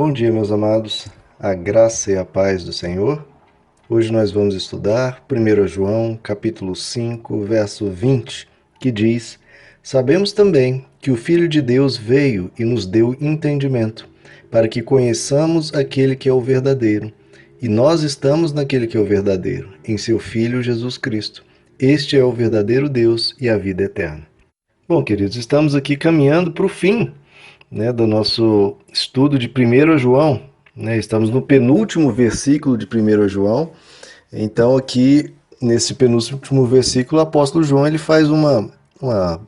Bom dia, meus amados, a graça e a paz do Senhor. Hoje nós vamos estudar 1 João, capítulo 5, verso 20, que diz: Sabemos também que o Filho de Deus veio e nos deu entendimento, para que conheçamos aquele que é o verdadeiro. E nós estamos naquele que é o verdadeiro, em seu Filho Jesus Cristo. Este é o verdadeiro Deus e a vida eterna. Bom, queridos, estamos aqui caminhando para o fim, do nosso estudo de 1 João. Estamos no penúltimo versículo de 1 João. Então aqui, nesse penúltimo versículo, o apóstolo João ele faz uma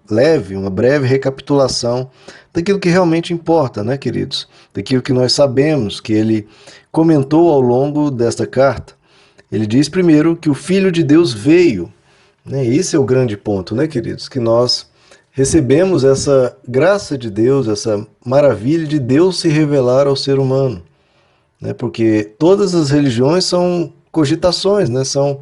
breve recapitulação daquilo que realmente importa, queridos? Daquilo que nós sabemos, que ele comentou ao longo desta carta. Ele diz primeiro que o Filho de Deus veio. Esse é o grande ponto, queridos? Que nós recebemos essa graça de Deus, essa maravilha de Deus se revelar ao ser humano. Porque todas as religiões são cogitações, são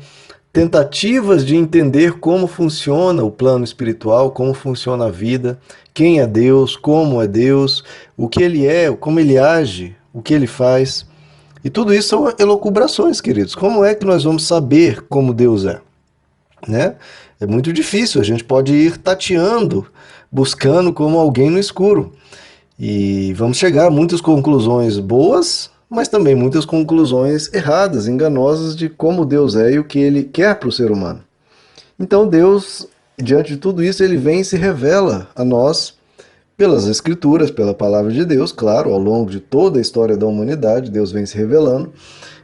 tentativas de entender como funciona o plano espiritual, como funciona a vida, quem é Deus, como é Deus, o que ele é, como ele age, o que ele faz. E tudo isso são elucubrações, queridos. Como é que nós vamos saber como Deus é? É muito difícil, a gente pode ir tateando, buscando como alguém no escuro. E vamos chegar a muitas conclusões boas, mas também muitas conclusões erradas, enganosas de como Deus é e o que ele quer para o ser humano. Então Deus, diante de tudo isso, ele vem e se revela a nós pelas Escrituras, pela palavra de Deus, claro, ao longo de toda a história da humanidade, Deus vem se revelando,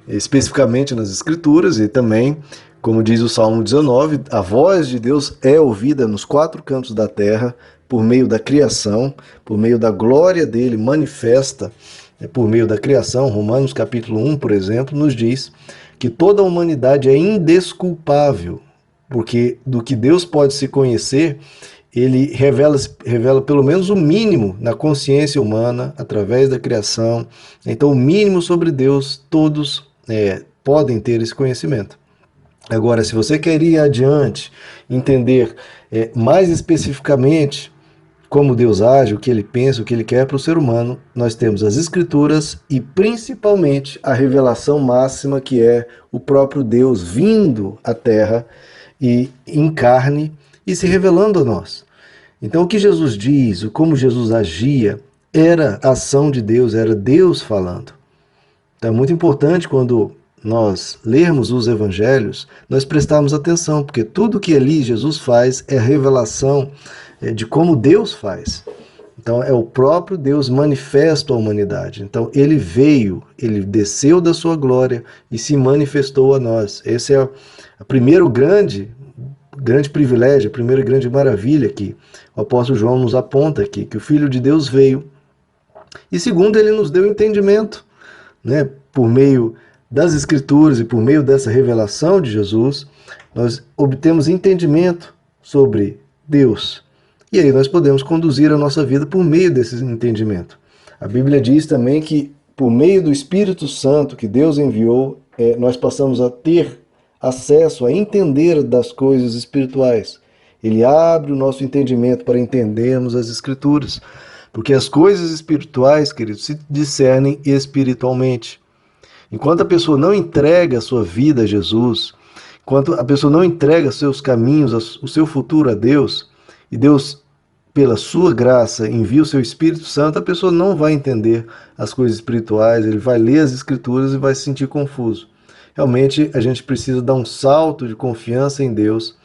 especificamente nas Escrituras e também, como diz o Salmo 19, a voz de Deus é ouvida nos quatro cantos da terra, por meio da criação, por meio da glória dele manifesta, por meio da criação. Romanos capítulo 1, por exemplo, nos diz que toda a humanidade é indesculpável, porque do que Deus pode se conhecer, ele revela pelo menos o mínimo na consciência humana, através da criação. Então, o mínimo sobre Deus, todos podem ter esse conhecimento. Agora, se você quer ir adiante, entender mais especificamente como Deus age, o que ele pensa, o que ele quer para o ser humano, nós temos as Escrituras e principalmente a revelação máxima, que é o próprio Deus vindo à Terra e em carne e se revelando a nós. Então o que Jesus diz, como Jesus agia, era a ação de Deus, era Deus falando. Então é muito importante quando nós lermos os evangelhos, nós prestarmos atenção, porque tudo que ali Jesus faz é revelação de como Deus faz. Então é o próprio Deus manifesto à humanidade. Então ele veio, ele desceu da sua glória e se manifestou a nós. Esse é o primeiro grande privilégio, a primeira grande maravilha que o apóstolo João nos aponta aqui, que o Filho de Deus veio. E segundo, ele nos deu entendimento, por meio das Escrituras e por meio dessa revelação de Jesus, nós obtemos entendimento sobre Deus. E aí nós podemos conduzir a nossa vida por meio desse entendimento. A Bíblia diz também que por meio do Espírito Santo que Deus enviou, nós passamos a ter acesso a entender das coisas espirituais. Ele abre o nosso entendimento para entendermos as Escrituras. Porque as coisas espirituais, queridos, se discernem espiritualmente. Enquanto a pessoa não entrega a sua vida a Jesus, enquanto a pessoa não entrega seus caminhos, o seu futuro a Deus, e Deus, pela sua graça, envia o seu Espírito Santo, a pessoa não vai entender as coisas espirituais, ele vai ler as Escrituras e vai se sentir confuso. Realmente, a gente precisa dar um salto de confiança em Deus,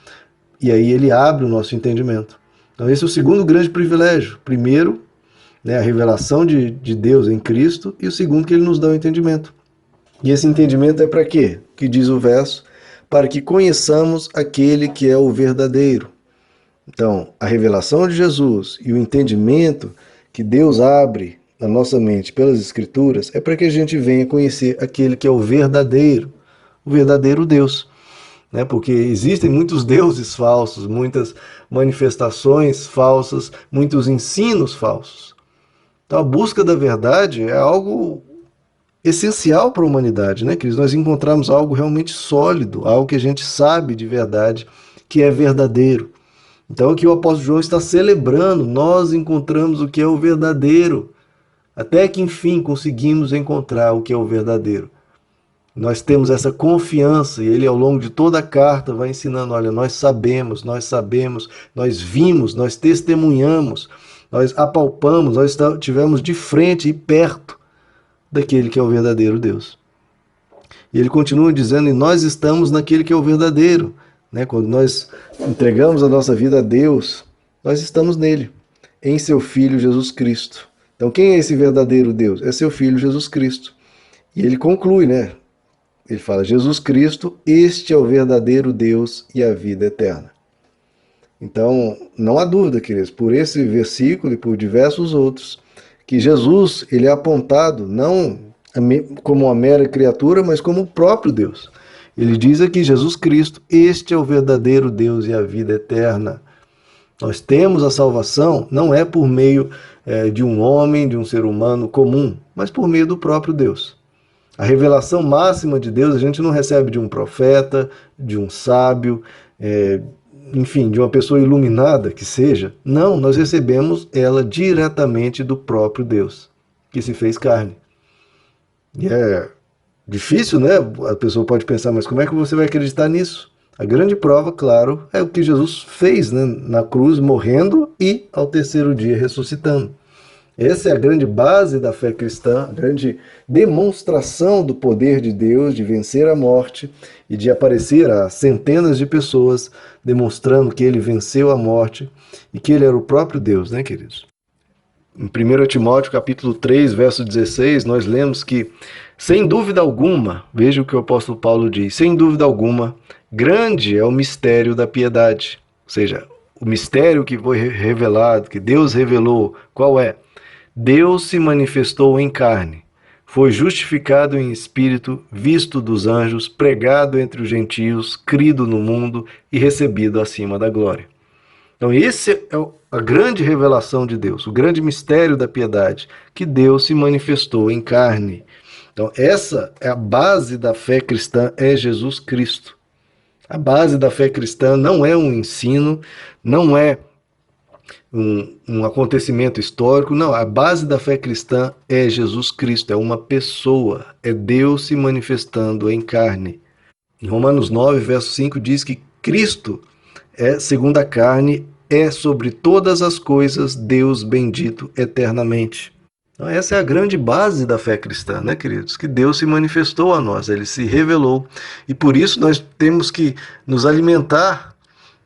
e aí ele abre o nosso entendimento. Então esse é o segundo grande privilégio. Primeiro, a revelação de Deus em Cristo, e o segundo, que ele nos dá o entendimento. E esse entendimento é para quê? Que diz o verso: para que conheçamos aquele que é o verdadeiro. Então, a revelação de Jesus e o entendimento que Deus abre na nossa mente pelas Escrituras é para que a gente venha conhecer aquele que é o verdadeiro Deus. Porque existem muitos deuses falsos, muitas manifestações falsas, muitos ensinos falsos. Então, a busca da verdade é algo essencial para a humanidade, que nós encontramos algo realmente sólido, algo que a gente sabe de verdade, que é verdadeiro. Então aqui o apóstolo João está celebrando, nós encontramos o que é o verdadeiro. até que enfim conseguimos encontrar o que é o verdadeiro. Nós temos essa confiança e ele ao longo de toda a carta vai ensinando, olha, nós sabemos, nós vimos, nós testemunhamos, nós apalpamos, nós estivemos de frente e perto daquele que é o verdadeiro Deus. E ele continua dizendo, e nós estamos naquele que é o verdadeiro. Né? Quando nós entregamos a nossa vida a Deus, nós estamos nele, em seu Filho Jesus Cristo. Então quem é esse verdadeiro Deus? É seu Filho Jesus Cristo. E ele conclui, né? Ele fala, Jesus Cristo, este é o verdadeiro Deus e a vida eterna. Então, não há dúvida, queridos, por esse versículo e por diversos outros, que Jesus ele é apontado não como uma mera criatura, mas como o próprio Deus. Ele diz aqui, Jesus Cristo, este é o verdadeiro Deus e a vida eterna. Nós temos a salvação, não é por meio de um homem, de um ser humano comum, mas por meio do próprio Deus. A revelação máxima de Deus a gente não recebe de um profeta, de um sábio, enfim, de uma pessoa iluminada que seja. Não, nós recebemos ela diretamente do próprio Deus, que se fez carne. E é difícil, né? A pessoa pode pensar, mas como é que você vai acreditar nisso? A grande prova, claro, é o que Jesus fez, né? Na cruz, morrendo e ao terceiro dia ressuscitando. Essa é a grande base da fé cristã, a grande demonstração do poder de Deus de vencer a morte e de aparecer a centenas de pessoas demonstrando que ele venceu a morte e que ele era o próprio Deus, né, queridos? Em 1 Timóteo capítulo 3, verso 16, nós lemos que, sem dúvida alguma, veja o que o apóstolo Paulo diz, sem dúvida alguma, grande é o mistério da piedade. Ou seja, o mistério que foi revelado, que Deus revelou, qual é? Deus se manifestou em carne, foi justificado em espírito, visto dos anjos, pregado entre os gentios, crido no mundo e recebido acima da glória. Então esse é a grande revelação de Deus, o grande mistério da piedade, que Deus se manifestou em carne. Então essa é a base da fé cristã, é Jesus Cristo. A base da fé cristã não é um ensino, não é um acontecimento histórico, não, a base da fé cristã é Jesus Cristo, é uma pessoa, é Deus se manifestando em carne. Em Romanos 9, verso 5 diz que Cristo segundo a carne, é sobre todas as coisas Deus bendito eternamente. Então essa é a grande base da fé cristã, né, queridos? Que Deus se manifestou a nós, ele se revelou, e por isso nós temos que nos alimentar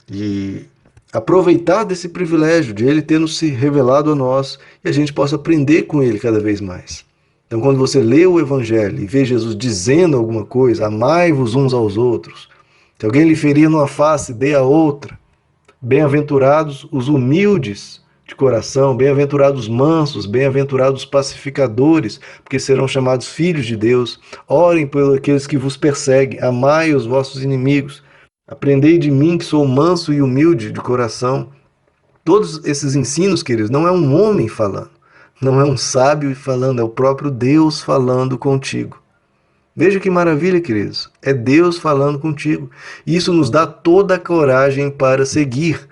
e aproveitar desse privilégio de ele ter nos se revelado a nós e a gente possa aprender com ele cada vez mais. Então quando você lê o Evangelho e vê Jesus dizendo alguma coisa, amai-vos uns aos outros, se alguém lhe ferir numa face, dê a outra, bem-aventurados os humildes de coração, bem-aventurados os mansos, bem-aventurados os pacificadores, porque serão chamados filhos de Deus, orem por aqueles que vos perseguem, amai os vossos inimigos, aprendei de mim que sou manso e humilde de coração. Todos esses ensinos, queridos, não é um homem falando, não é um sábio falando, é o próprio Deus falando contigo. Veja que maravilha, queridos, é Deus falando contigo. Isso nos dá toda a coragem para seguir.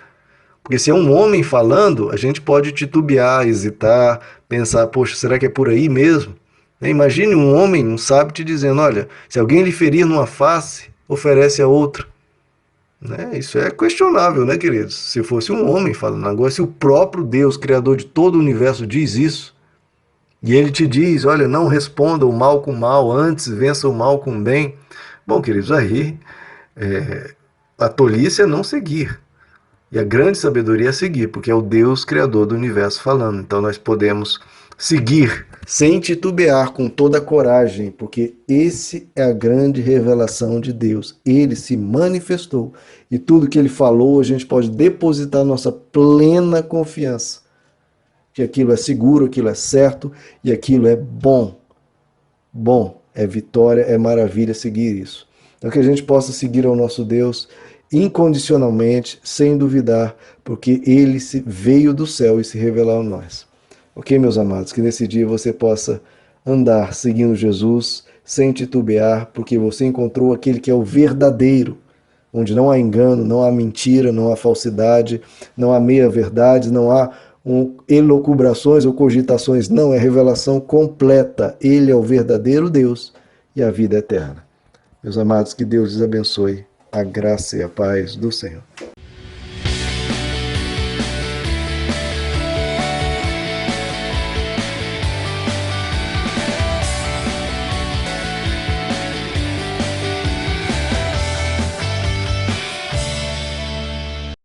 Porque se é um homem falando, a gente pode titubear, hesitar, pensar, poxa, será que é por aí mesmo? Imagine um homem, um sábio, te dizendo, olha, se alguém lhe ferir numa face, oferece a outra. Isso é questionável, né, queridos? Se fosse um homem falando. Agora, se o próprio Deus, Criador de todo o universo, diz isso, e ele te diz, olha, não responda o mal com o mal, antes vença o mal com o bem. Bom, queridos, aí a tolice é não seguir. E a grande sabedoria é seguir, porque é o Deus Criador do universo falando. Então nós podemos seguir sem titubear, com toda a coragem, porque esse é a grande revelação de Deus. Ele se manifestou e tudo que ele falou a gente pode depositar nossa plena confiança que aquilo é seguro, aquilo é certo e aquilo é bom. Bom, é vitória, é maravilha seguir isso. Então que a gente possa seguir ao nosso Deus incondicionalmente, sem duvidar, porque ele veio do céu e se revelou a nós. Ok, meus amados? Que nesse dia você possa andar seguindo Jesus sem titubear, porque você encontrou aquele que é o verdadeiro, onde não há engano, não há mentira, não há falsidade, não há meia-verdade, não há elucubrações ou cogitações, não, é revelação completa. Ele é o verdadeiro Deus e a vida eterna. Meus amados, que Deus lhes abençoe. A graça e a paz do Senhor.